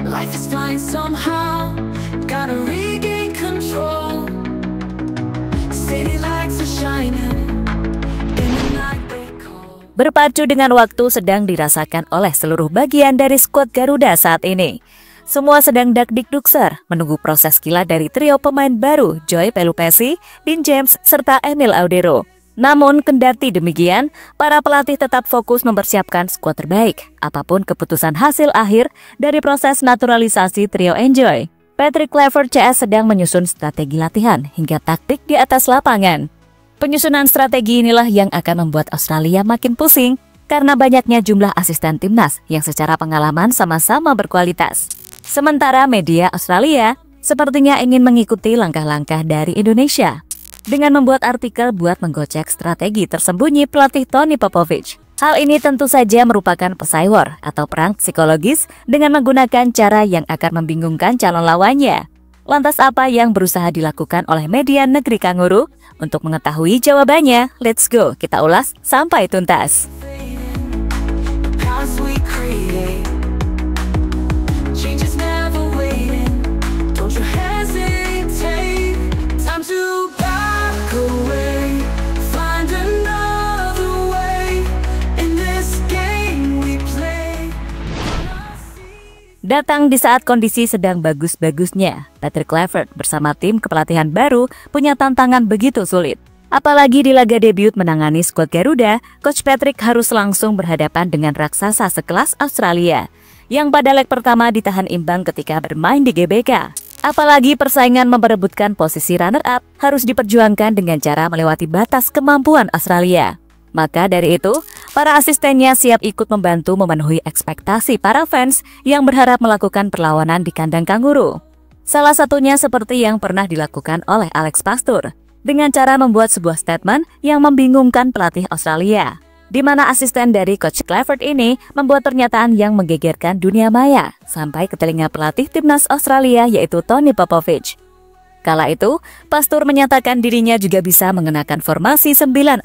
Life is fine somehow, gotta regain control. City lights are shining in the night they call. Berpacu dengan waktu sedang dirasakan oleh seluruh bagian dari skuad Garuda saat ini. Semua sedang dak-dik-dukser menunggu proses kilat dari trio pemain baru Joy Pelupessy, Dean James, serta Emil Audero. Namun kendati demikian, para pelatih tetap fokus mempersiapkan skuad terbaik, apapun keputusan hasil akhir dari proses naturalisasi trio Enjoy. Patrick Kluivert CS sedang menyusun strategi latihan hingga taktik di atas lapangan. Penyusunan strategi inilah yang akan membuat Australia makin pusing karena banyaknya jumlah asisten timnas yang secara pengalaman sama-sama berkualitas. Sementara media Australia sepertinya ingin mengikuti langkah-langkah dari Indonesia dengan membuat artikel buat menggocek strategi tersembunyi pelatih Tony Popovic. Hal ini tentu saja merupakan pesai war atau perang psikologis dengan menggunakan cara yang akan membingungkan calon lawannya. Lantas apa yang berusaha dilakukan oleh media negeri Kanguru? Untuk mengetahui jawabannya, let's go kita ulas sampai tuntas. Datang di saat kondisi sedang bagus-bagusnya, Patrick Kluivert bersama tim kepelatihan baru punya tantangan begitu sulit. Apalagi di laga debut menangani skuad Garuda, Coach Patrick harus langsung berhadapan dengan raksasa sekelas Australia, yang pada leg pertama ditahan imbang ketika bermain di GBK. Apalagi persaingan memperebutkan posisi runner-up harus diperjuangkan dengan cara melewati batas kemampuan Australia. Maka dari itu, para asistennya siap ikut membantu memenuhi ekspektasi para fans yang berharap melakukan perlawanan di kandang Kanguru. Salah satunya seperti yang pernah dilakukan oleh Alex Pastur, dengan cara membuat sebuah statement yang membingungkan pelatih Australia, di mana asisten dari Coach Kluivert ini membuat pernyataan yang menggegerkan dunia maya sampai ke telinga pelatih timnas Australia yaitu Tony Popovic. Kala itu, Pastur menyatakan dirinya juga bisa mengenakan formasi 9-0-1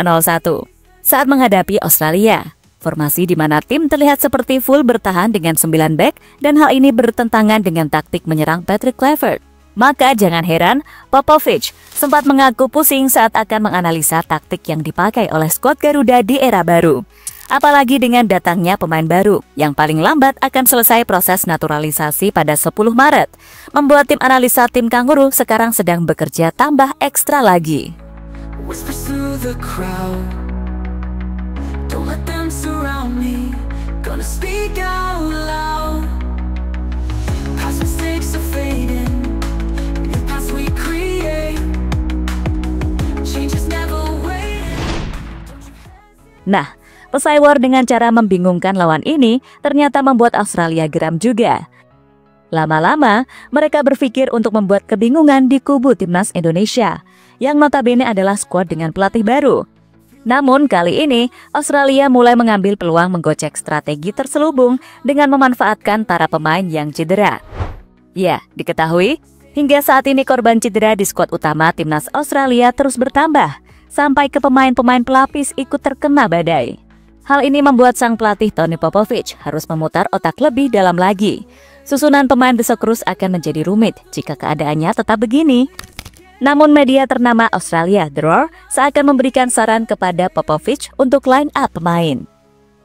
saat menghadapi Australia. Formasi di mana tim terlihat seperti full bertahan dengan 9 back dan hal ini bertentangan dengan taktik menyerang Patrick Kluivert. Maka jangan heran, Popovic sempat mengaku pusing saat akan menganalisa taktik yang dipakai oleh skuad Garuda di era baru. Apalagi dengan datangnya pemain baru yang paling lambat akan selesai proses naturalisasi pada 10 Maret, membuat tim analisa tim Kanguru sekarang sedang bekerja tambah ekstra lagi. Don't let them surround me, gonna speak out loud. Past mistakes are fading, new paths we create. Change is never waiting. Nah, pesai war dengan cara membingungkan lawan ini ternyata membuat Australia geram juga. Lama-lama, mereka berpikir untuk membuat kebingungan di kubu timnas Indonesia, yang notabene adalah skuad dengan pelatih baru. Namun kali ini, Australia mulai mengambil peluang menggocek strategi terselubung dengan memanfaatkan para pemain yang cedera. Ya, diketahui, hingga saat ini korban cedera di skuad utama timnas Australia terus bertambah, sampai ke pemain-pemain pelapis ikut terkena badai. Hal ini membuat sang pelatih Tony Popovic harus memutar otak lebih dalam lagi. Susunan pemain The Socceroos akan menjadi rumit jika keadaannya tetap begini. Namun media ternama Australia, The Roar, seakan memberikan saran kepada Popovic untuk line up pemain.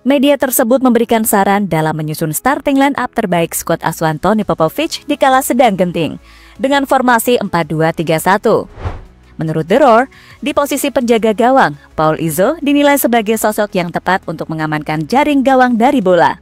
Media tersebut memberikan saran dalam menyusun starting line up terbaik skuad asuhan Tony Popovic di kala sedang genting, dengan formasi 4-2-3-1. Menurut The Roar, di posisi penjaga gawang, Paul Izzo dinilai sebagai sosok yang tepat untuk mengamankan jaring gawang dari bola,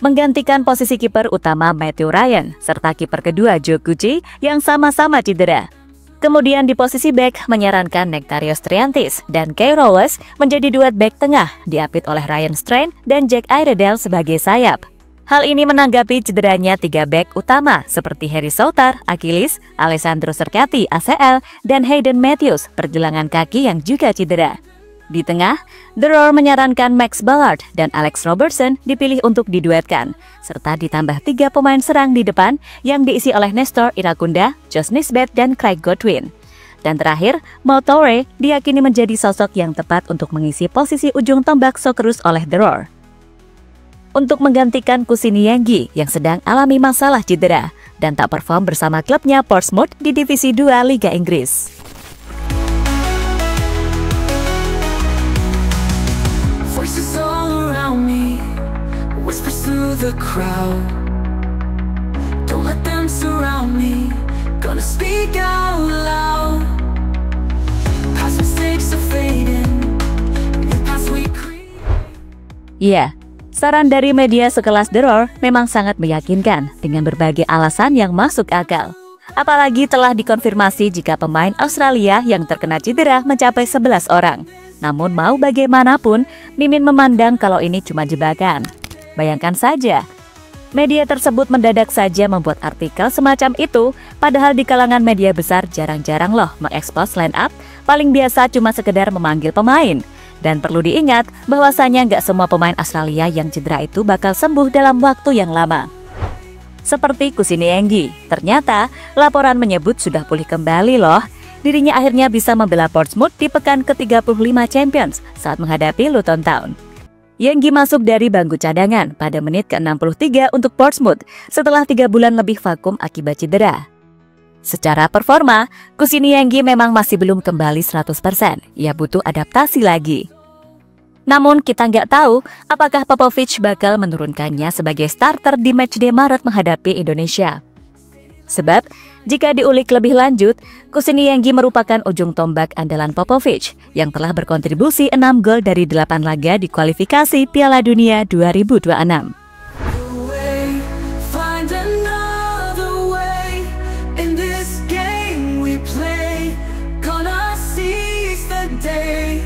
menggantikan posisi kiper utama Matthew Ryan, serta kiper kedua Joe Gucci yang sama-sama cedera. Kemudian di posisi back menyarankan Nectarios Triantis dan Kay Rowles menjadi duet back tengah diapit oleh Ryan Strain dan Jack Iredale sebagai sayap. Hal ini menanggapi cederanya 3 back utama seperti Harry Souttar, Achilles, Alessandro Cercati, ACL, dan Hayden Matthews, pergelangan kaki yang juga cedera. Di tengah, The Roar menyarankan Max Ballard dan Alex Robertson dipilih untuk diduetkan, serta ditambah 3 pemain serang di depan yang diisi oleh Nestor Irakunda, Josh Nisbet, dan Craig Godwin. Dan terakhir, Mo Toure diyakini menjadi sosok yang tepat untuk mengisi posisi ujung tombak Socceroos oleh The Roar. untuk menggantikan Kusinienggi yang sedang alami masalah cedera dan tak perform bersama klubnya Portsmouth di Divisi 2 Liga Inggris. Voices all around me, whispers through the crowd. Don't let them surround me, gonna speak out loud. Past mistakes are fading, new paths we create. Ya, saran dari media sekelas The Roar memang sangat meyakinkan dengan berbagai alasan yang masuk akal. Apalagi telah dikonfirmasi jika pemain Australia yang terkena cedera mencapai 11 orang. Namun mau bagaimanapun, Mimin memandang kalau ini cuma jebakan. Bayangkan saja, media tersebut mendadak saja membuat artikel semacam itu, padahal di kalangan media besar jarang-jarang loh mengekspos line up, paling biasa cuma sekedar memanggil pemain. Dan perlu diingat bahwasanya nggak semua pemain Australia yang cedera itu bakal sembuh dalam waktu yang lama. Seperti Kusinienggi, ternyata laporan menyebut sudah pulih kembali loh. Dirinya akhirnya bisa membela Portsmouth di pekan ke-35 Champions saat menghadapi Luton Town. Yenggi masuk dari bangku cadangan pada menit ke-63 untuk Portsmouth setelah 3 bulan lebih vakum akibat cedera. Secara performa, Kusinienggi memang masih belum kembali 100%, ia butuh adaptasi lagi. Namun kita nggak tahu apakah Popovich bakal menurunkannya sebagai starter di matchday Maret menghadapi Indonesia. Sebab, jika diulik lebih lanjut, Kusinienggi merupakan ujung tombak andalan Popovich yang telah berkontribusi 6 gol dari 8 laga di kualifikasi Piala Dunia 2026. Find another way in this game we play. Gonna seize the day.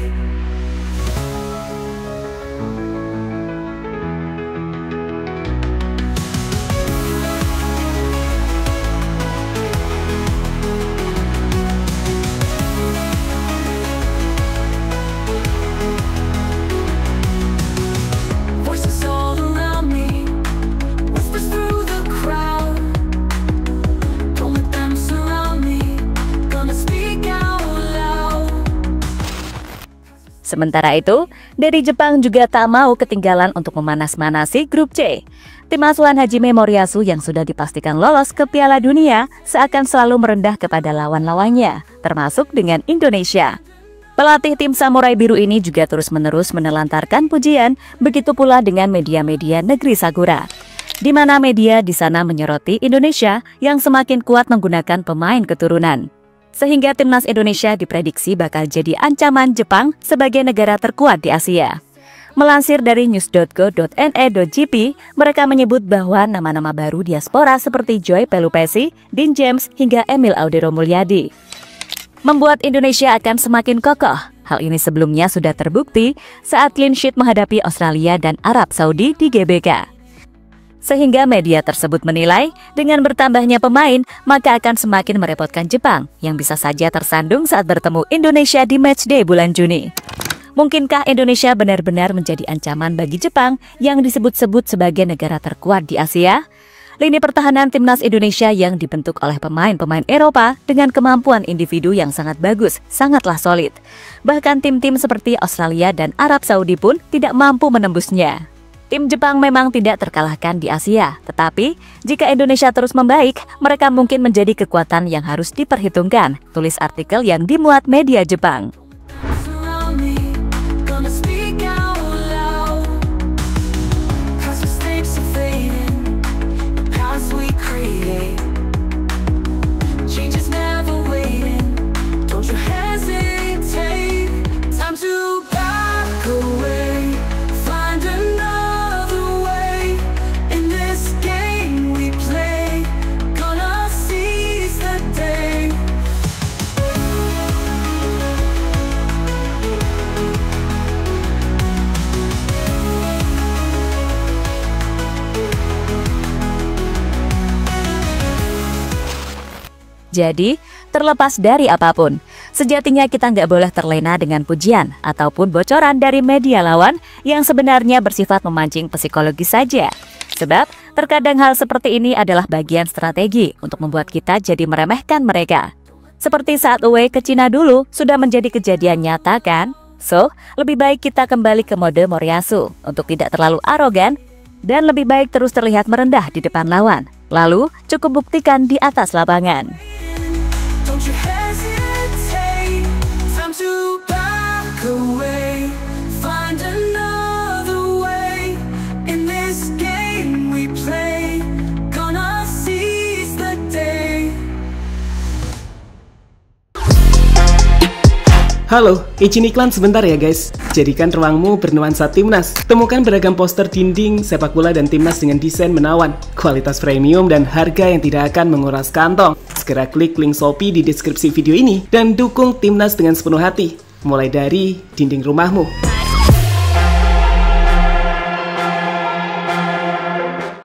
Voices all around me, whispers through the crowd. Don't let them surround me, gonna speak out loud. Sementara itu, dari Jepang juga tak mau ketinggalan untuk memanas-manasi grup C. Tim asuhan Hajime Moriyasu yang sudah dipastikan lolos ke Piala Dunia seakan selalu merendah kepada lawan-lawannya, termasuk dengan Indonesia. Pelatih tim Samurai Biru ini juga terus-menerus menelantarkan pujian, begitu pula dengan media-media negeri Sakura, di mana media di sana menyoroti Indonesia yang semakin kuat menggunakan pemain keturunan. Sehingga timnas Indonesia diprediksi bakal jadi ancaman Jepang sebagai negara terkuat di Asia. Melansir dari news.go.ne.jp, mereka menyebut bahwa nama-nama baru diaspora seperti Joy Pelupesi, Dean James, hingga Emil Audero Mulyadi membuat Indonesia akan semakin kokoh. Hal ini sebelumnya sudah terbukti saat clean sheet menghadapi Australia dan Arab Saudi di GBK. Sehingga media tersebut menilai dengan bertambahnya pemain maka akan semakin merepotkan Jepang yang bisa saja tersandung saat bertemu Indonesia di matchday bulan Juni. Mungkinkah Indonesia benar-benar menjadi ancaman bagi Jepang yang disebut-sebut sebagai negara terkuat di Asia? Lini pertahanan timnas Indonesia yang dibentuk oleh pemain-pemain Eropa dengan kemampuan individu yang sangat bagus, sangatlah solid. Bahkan tim-tim seperti Australia dan Arab Saudi pun tidak mampu menembusnya. Tim Jepang memang tidak terkalahkan di Asia, tetapi jika Indonesia terus membaik, mereka mungkin menjadi kekuatan yang harus diperhitungkan, tulis artikel yang dimuat media Jepang. Surround me, gonna speak out loud. Past mistakes are fading, the paths we create. Change is never waiting, don't you hesitate. Time to back away, find another way in this game we play. Gonna seize the day. Jadi, terlepas dari apapun, sejatinya kita nggak boleh terlena dengan pujian ataupun bocoran dari media lawan yang sebenarnya bersifat memancing psikologi saja. Sebab, terkadang hal seperti ini adalah bagian strategi untuk membuat kita jadi meremehkan mereka. Seperti saat away ke Cina dulu, sudah menjadi kejadian nyata kan? So, lebih baik kita kembali ke mode Moriyasu untuk tidak terlalu arogan dan lebih baik terus terlihat merendah di depan lawan. Lalu, cukup buktikan di atas lapangan. Don't you hesitate, time to back away, find another way, in this game we play, gonna seize the day. Halo, izin iklan sebentar ya guys. Jadikan ruangmu bernuansa timnas. Temukan beragam poster dinding, sepak bola dan timnas dengan desain menawan, kualitas premium dan harga yang tidak akan menguras kantong. Segera klik link Shopee di deskripsi video ini dan dukung timnas dengan sepenuh hati. Mulai dari dinding rumahmu.